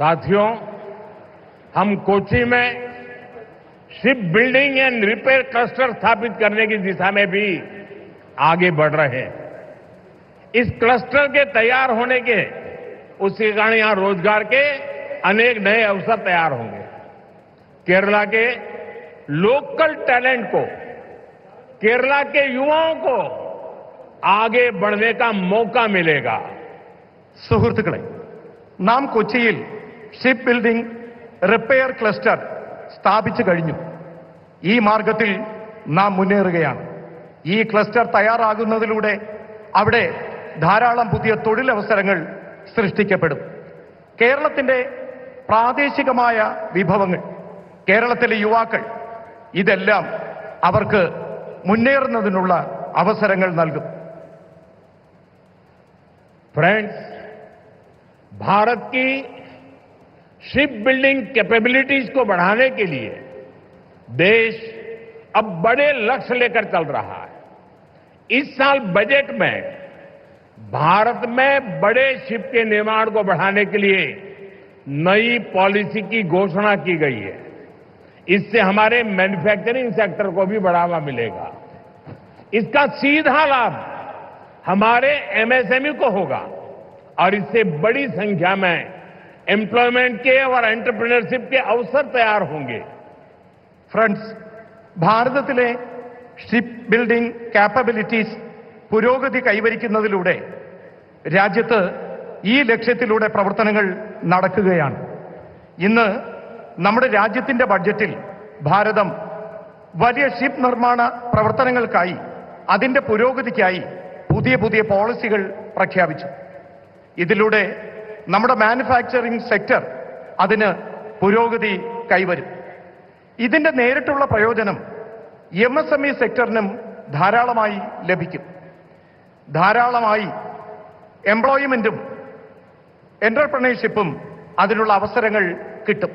साथियों, हम कोच्चि में ship building and repair cluster स्थापित करने की दिशा में भी आगे बढ़ रहे हैं। इस क्लस्टर के तैयार होने के उसके कारण यहां रोजगार के अनेक नए अवसर तैयार होंगे। केरला के लोकल टैलेंट को, केरला के युवाओं को आगे बढ़ने का मौका मिलेगा। സുഹൃത്തുക്കളെ, നാം കൊച്ചിയിൽ ഷിപ്പ് ബിൽഡിംഗ് റിപ്പയർ ക്ലസ്റ്റർ സ്ഥാപിച്ചു കഴിഞ്ഞു. ഈ മാർഗത്തിൽ നാം മുന്നേറുകയാണ്. ഈ ക്ലസ്റ്റർ തയ്യാറാകുന്നതിലൂടെ അവിടെ ധാരാളം പുതിയ തൊഴിലവസരങ്ങൾ സൃഷ്ടിക്കപ്പെടും. കേരളത്തിന്റെ പ്രാദേശികമായ വിഭവങ്ങൾ, കേരളത്തിലെ യുവാക്കൾ, ഇതെല്ലാം അവർക്ക് മുന്നേറുന്നതിനുള്ള അവസരങ്ങൾ നൽകും. फ्रेंड्स, भारत की शिप बिल्डिंग कैपेबिलिटीज को बढ़ाने के लिए देश अब बड़े लक्ष्य लेकर चल रहा है। इस साल बजट में भारत में बड़े शिप के निर्माण को बढ़ाने के लिए नई पॉलिसी की घोषणा की गई है। इससे हमारे मैन्युफैक्चरिंग सेक्टर को भी बढ़ावा मिलेगा। इसका सीधा लाभ हमारे एमएसएमई को होगा और इससे बड़ी संख्या में एम्प्लॉयमेंट के और एंटरप्रेन्योरशिप के अवसर तैयार होंगे। ഫ്രണ്ട്സ്, ഭാരതത്തിലെ ഷിപ്പ് ബിൽഡിംഗ് കാപ്പബിലിറ്റീസ് പുരോഗതി കൈവരിക്കുന്നതിലൂടെ രാജ്യത്ത് ഈ ലക്ഷ്യത്തിലൂടെ പ്രവർത്തനങ്ങൾ നടക്കുകയാണ്. ഇന്ന് നമ്മുടെ രാജ്യത്തിന്റെ ബഡ്ജറ്റിൽ ഭാരതം വലിയ ഷിപ്പ് നിർമ്മാണ പ്രവർത്തനങ്ങൾക്കായി, അതിന്റെ പുരോഗതിക്കായി പുതിയ പുതിയ പോളിസികൾ പ്രഖ്യാപിച്ചു. ഇതിലൂടെ നമ്മുടെ മാനുഫാക്ചറിംഗ് സെക്ടർ അതിന് പുരോഗതി കൈവരും. ഇതിന്റെ നേരിട്ടുള്ള പ്രയോജനം എംഎസ്എംഇ സെക്ടറിനും ധാരാളമായി ലഭിക്കും. ധാരാളമായി എംപ്ലോയ്മെന്റും എന്റർപ്രണർഷിപ്പും അതിനുള്ള അവസരങ്ങൾ കിട്ടും.